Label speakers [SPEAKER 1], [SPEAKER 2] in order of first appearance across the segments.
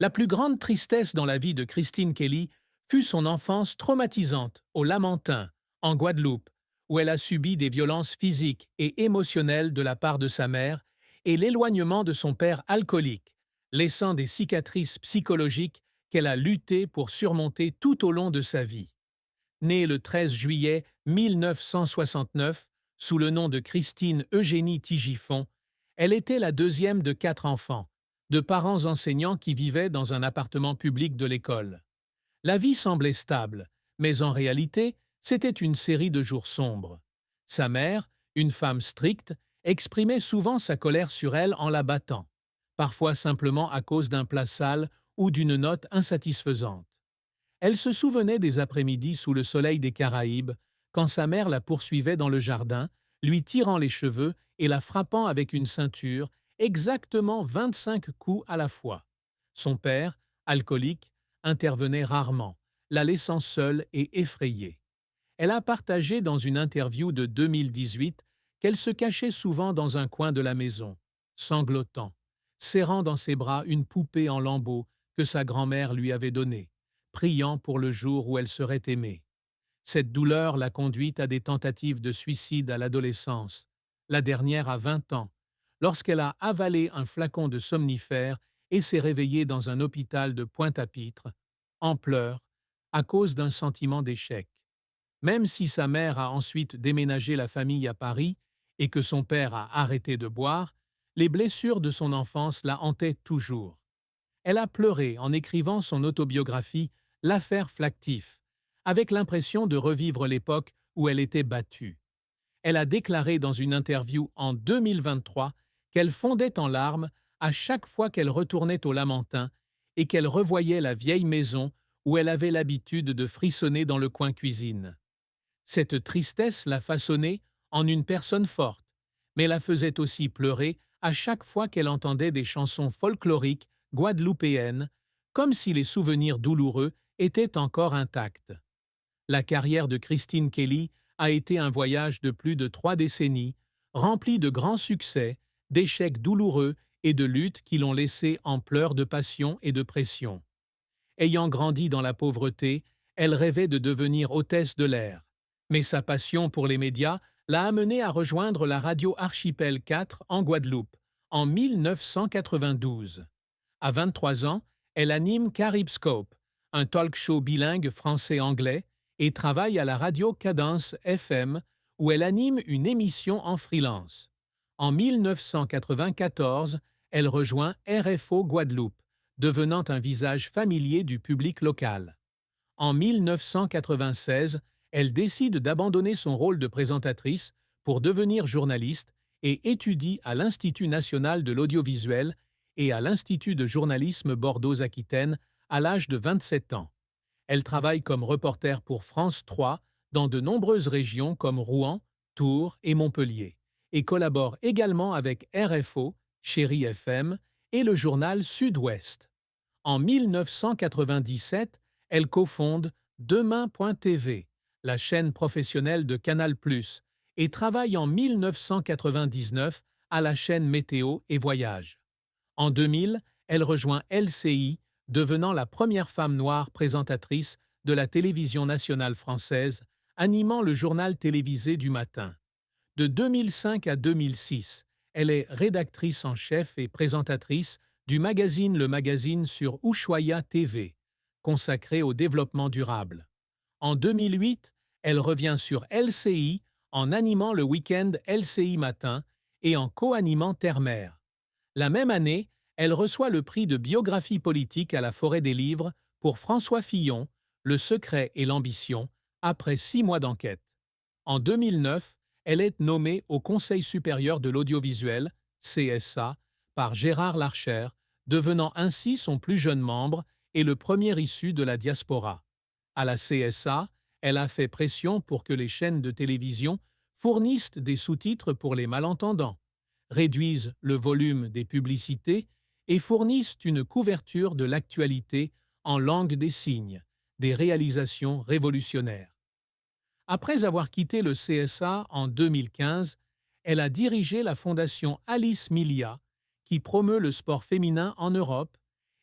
[SPEAKER 1] La plus grande tristesse dans la vie de Christine Kelly fut son enfance traumatisante au Lamentin, en Guadeloupe, où elle a subi des violences physiques et émotionnelles de la part de sa mère et l'éloignement de son père alcoolique, laissant des cicatrices psychologiques qu'elle a lutté pour surmonter tout au long de sa vie. Née le 13 juillet 1969 sous le nom de Christine Eugénie Tigifon, elle était la deuxième de 4 enfants, de parents enseignants qui vivaient dans un appartement public de l'école. La vie semblait stable, mais en réalité, c'était une série de jours sombres. Sa mère, une femme stricte, exprimait souvent sa colère sur elle en la battant, parfois simplement à cause d'un plat sale ou d'une note insatisfaisante. Elle se souvenait des après-midi sous le soleil des Caraïbes, quand sa mère la poursuivait dans le jardin, lui tirant les cheveux et la frappant avec une ceinture, exactement 25 coups à la fois. Son père, alcoolique, intervenait rarement, la laissant seule et effrayée. Elle a partagé dans une interview de 2018 qu'elle se cachait souvent dans un coin de la maison, sanglotant, serrant dans ses bras une poupée en lambeaux que sa grand-mère lui avait donnée, priant pour le jour où elle serait aimée. Cette douleur l'a conduite à des tentatives de suicide à l'adolescence, la dernière à 20 ans, lorsqu'elle a avalé un flacon de somnifère et s'est réveillée dans un hôpital de Pointe-à-Pitre, en pleurs, à cause d'un sentiment d'échec. Même si sa mère a ensuite déménagé la famille à Paris et que son père a arrêté de boire, les blessures de son enfance la hantaient toujours. Elle a pleuré en écrivant son autobiographie L'affaire Flactif, avec l'impression de revivre l'époque où elle était battue. Elle a déclaré dans une interview en 2023 qu'elle fondait en larmes à chaque fois qu'elle retournait au Lamentin et qu'elle revoyait la vieille maison où elle avait l'habitude de frissonner dans le coin cuisine. Cette tristesse la façonnait en une personne forte, mais la faisait aussi pleurer à chaque fois qu'elle entendait des chansons folkloriques guadeloupéennes, comme si les souvenirs douloureux étaient encore intacts. La carrière de Christine Kelly a été un voyage de plus de 3 décennies, rempli de grands succès, d'échecs douloureux et de luttes qui l'ont laissée en pleurs de passion et de pression. Ayant grandi dans la pauvreté, elle rêvait de devenir hôtesse de l'air. Mais sa passion pour les médias l'a amenée à rejoindre la radio Archipel 4 en Guadeloupe, en 1992. À 23 ans, elle anime Caribscope, un talk show bilingue français-anglais, et travaille à la radio Cadence FM, où elle anime une émission en freelance. En 1994, elle rejoint RFO Guadeloupe, devenant un visage familier du public local. En 1996, elle décide d'abandonner son rôle de présentatrice pour devenir journaliste et étudie à l'Institut national de l'audiovisuel et à l'Institut de journalisme Bordeaux-Aquitaine à l'âge de 27 ans. Elle travaille comme reporter pour France 3 dans de nombreuses régions comme Rouen, Tours et Montpellier, et collabore également avec RFO, Chéri FM et le journal Sud-Ouest. En 1997, elle cofonde Demain.tv, la chaîne professionnelle de Canal+, et travaille en 1999 à la chaîne Météo et Voyage. En 2000, elle rejoint LCI, devenant la première femme noire présentatrice de la télévision nationale française, animant le journal télévisé du matin. De 2005 à 2006, elle est rédactrice en chef et présentatrice du magazine Le Magazine sur Ushuaïa TV, consacré au développement durable. En 2008, elle revient sur LCI en animant le week-end LCI Matin et en co-animant Terre-Mer. La même année, elle reçoit le prix de biographie politique à la Forêt des Livres pour François Fillon, Le secret et l'ambition, après 6 mois d'enquête. En 2009, elle est nommée au Conseil supérieur de l'audiovisuel, CSA, par Gérard Larcher, devenant ainsi son plus jeune membre et le premier issu de la diaspora. À la CSA, elle a fait pression pour que les chaînes de télévision fournissent des sous-titres pour les malentendants, réduisent le volume des publicités et fournissent une couverture de l'actualité en langue des signes, des réalisations révolutionnaires. Après avoir quitté le CSA en 2015, elle a dirigé la fondation Alice Milia, qui promeut le sport féminin en Europe,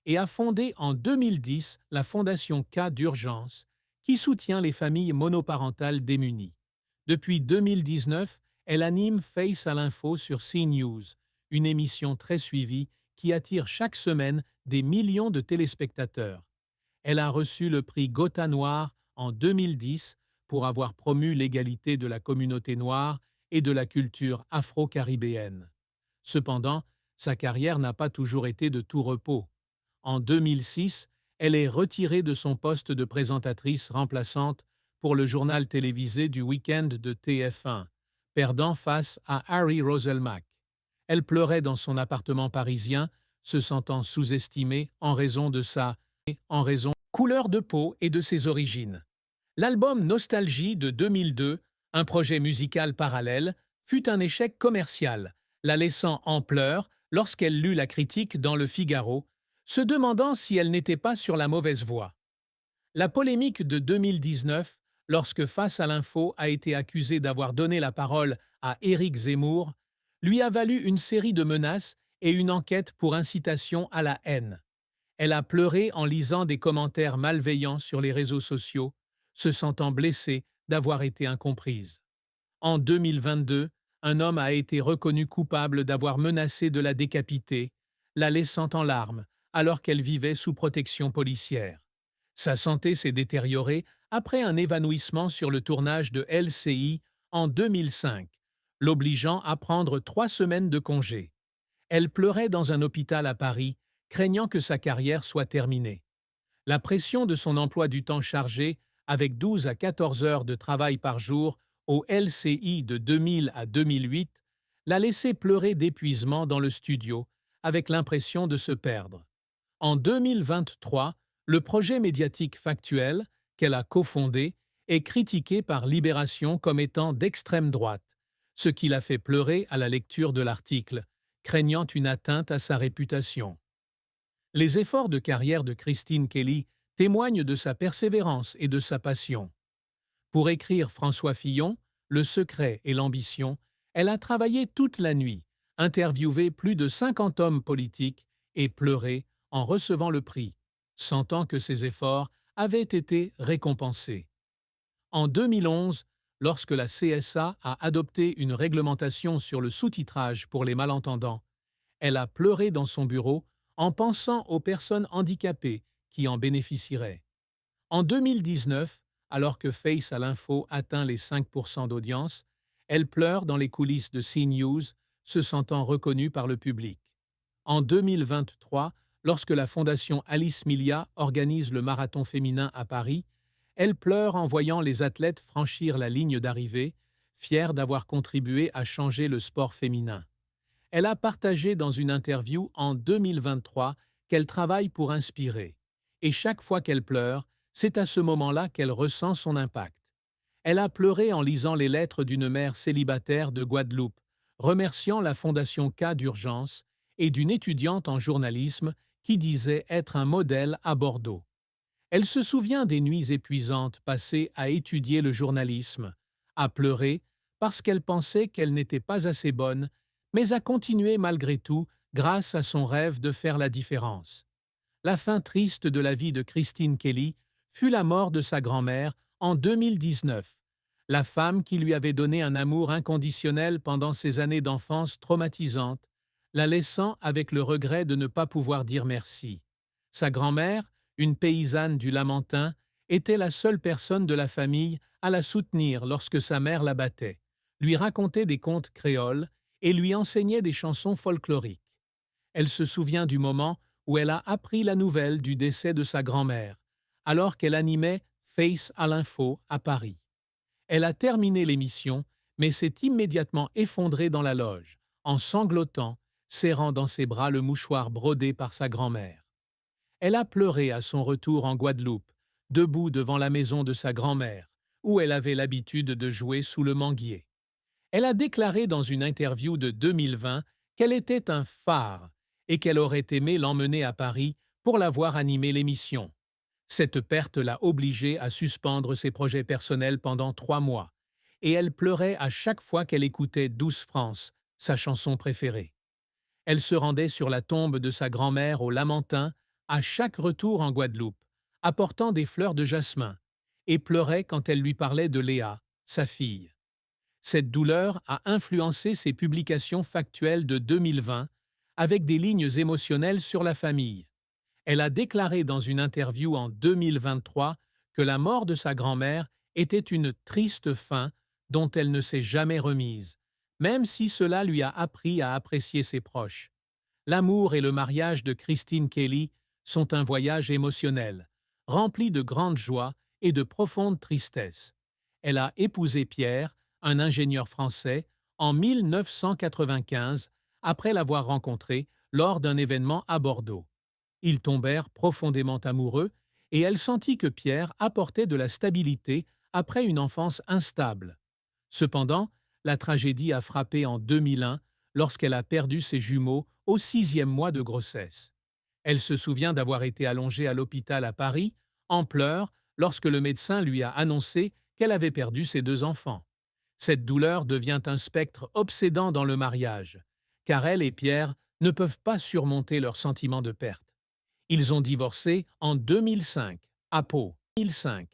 [SPEAKER 1] et a fondé en 2010 la Fondation Cas d'urgence, qui soutient les familles monoparentales démunies. Depuis 2019, elle anime Face à l'info sur CNews, une émission très suivie qui attire chaque semaine des millions de téléspectateurs. Elle a reçu le prix Gotha Noir en 2010 pour avoir promu l'égalité de la communauté noire et de la culture afro-caribéenne. Cependant, sa carrière n'a pas toujours été de tout repos. En 2006, elle est retirée de son poste de présentatrice remplaçante pour le journal télévisé du week-end de TF1, perdant face à Harry Roselmack. Elle pleurait dans son appartement parisien, se sentant sous-estimée en raison couleur de peau et de ses origines. L'album Nostalgie de 2002, un projet musical parallèle, fut un échec commercial, la laissant en pleurs lorsqu'elle lut la critique dans Le Figaro, se demandant si elle n'était pas sur la mauvaise voie. La polémique de 2019, lorsque Face à l'info a été accusé d'avoir donné la parole à Éric Zemmour, lui a valu une série de menaces et une enquête pour incitation à la haine. Elle a pleuré en lisant des commentaires malveillants sur les réseaux sociaux, se sentant blessée d'avoir été incomprise. En 2022, un homme a été reconnu coupable d'avoir menacé de la décapiter, la laissant en larmes alors qu'elle vivait sous protection policière. Sa santé s'est détériorée après un évanouissement sur le tournage de LCI en 2005, l'obligeant à prendre 3 semaines de congé. Elle pleurait dans un hôpital à Paris, craignant que sa carrière soit terminée. La pression de son emploi du temps chargé, avec 12 à 14 heures de travail par jour au LCI de 2000 à 2008, l'a laissé pleurer d'épuisement dans le studio, avec l'impression de se perdre. En 2023, le projet médiatique Factuel, qu'elle a cofondé, est critiqué par Libération comme étant d'extrême droite, ce qui l'a fait pleurer à la lecture de l'article, craignant une atteinte à sa réputation. Les efforts de carrière de Christine Kelly témoignent de sa persévérance et de sa passion. Pour écrire François Fillon, Le secret et l'ambition, elle a travaillé toute la nuit, interviewé plus de 50 hommes politiques et pleuré en recevant le prix, sentant que ses efforts avaient été récompensés. En 2011, lorsque la CSA a adopté une réglementation sur le sous-titrage pour les malentendants, elle a pleuré dans son bureau en pensant aux personnes handicapées qui en bénéficieraient. En 2019, alors que Face à l'info atteint les 5% d'audience, elle pleure dans les coulisses de CNews, se sentant reconnue par le public. En 2023, lorsque la Fondation Alice Milia organise le marathon féminin à Paris, elle pleure en voyant les athlètes franchir la ligne d'arrivée, fière d'avoir contribué à changer le sport féminin. Elle a partagé dans une interview en 2023 qu'elle travaille pour inspirer. Et chaque fois qu'elle pleure, c'est à ce moment-là qu'elle ressent son impact. Elle a pleuré en lisant les lettres d'une mère célibataire de Guadeloupe, remerciant la Fondation Cas d'urgence, et d'une étudiante en journalisme qui disait être un modèle à Bordeaux. Elle se souvient des nuits épuisantes passées à étudier le journalisme, à pleurer parce qu'elle pensait qu'elle n'était pas assez bonne, mais à continuer malgré tout grâce à son rêve de faire la différence. La fin triste de la vie de Christine Kelly fut la mort de sa grand-mère en 2019, la femme qui lui avait donné un amour inconditionnel pendant ses années d'enfance traumatisantes, la laissant avec le regret de ne pas pouvoir dire merci. Sa grand-mère, une paysanne du Lamentin, était la seule personne de la famille à la soutenir lorsque sa mère la battait, lui racontait des contes créoles et lui enseignait des chansons folkloriques. Elle se souvient du moment où elle a appris la nouvelle du décès de sa grand-mère, alors qu'elle animait Face à l'info à Paris. Elle a terminé l'émission, mais s'est immédiatement effondrée dans la loge, en sanglotant, serrant dans ses bras le mouchoir brodé par sa grand-mère. Elle a pleuré à son retour en Guadeloupe, debout devant la maison de sa grand-mère, où elle avait l'habitude de jouer sous le manguier. Elle a déclaré dans une interview de 2020 qu'elle était un phare et qu'elle aurait aimé l'emmener à Paris pour la voir animer l'émission. Cette perte l'a obligée à suspendre ses projets personnels pendant 3 mois, et elle pleurait à chaque fois qu'elle écoutait Douce France, sa chanson préférée. Elle se rendait sur la tombe de sa grand-mère au Lamentin à chaque retour en Guadeloupe, apportant des fleurs de jasmin, et pleurait quand elle lui parlait de Léa, sa fille. Cette douleur a influencé ses publications factuelles de 2020 avec des lignes émotionnelles sur la famille. Elle a déclaré dans une interview en 2023 que la mort de sa grand-mère était une triste fin dont elle ne s'est jamais remise, même si cela lui a appris à apprécier ses proches. L'amour et le mariage de Christine Kelly sont un voyage émotionnel, rempli de grandes joies et de profondes tristesses. Elle a épousé Pierre, un ingénieur français, en 1995, après l'avoir rencontré lors d'un événement à Bordeaux. Ils tombèrent profondément amoureux et elle sentit que Pierre apportait de la stabilité après une enfance instable. Cependant, la tragédie a frappé en 2001 lorsqu'elle a perdu ses jumeaux au 6e mois de grossesse. Elle se souvient d'avoir été allongée à l'hôpital à Paris, en pleurs, lorsque le médecin lui a annoncé qu'elle avait perdu ses 2 enfants. Cette douleur devient un spectre obsédant dans le mariage, car elle et Pierre ne peuvent pas surmonter leur sentiment de perte. Ils ont divorcé en 2005, à Pau. 2005.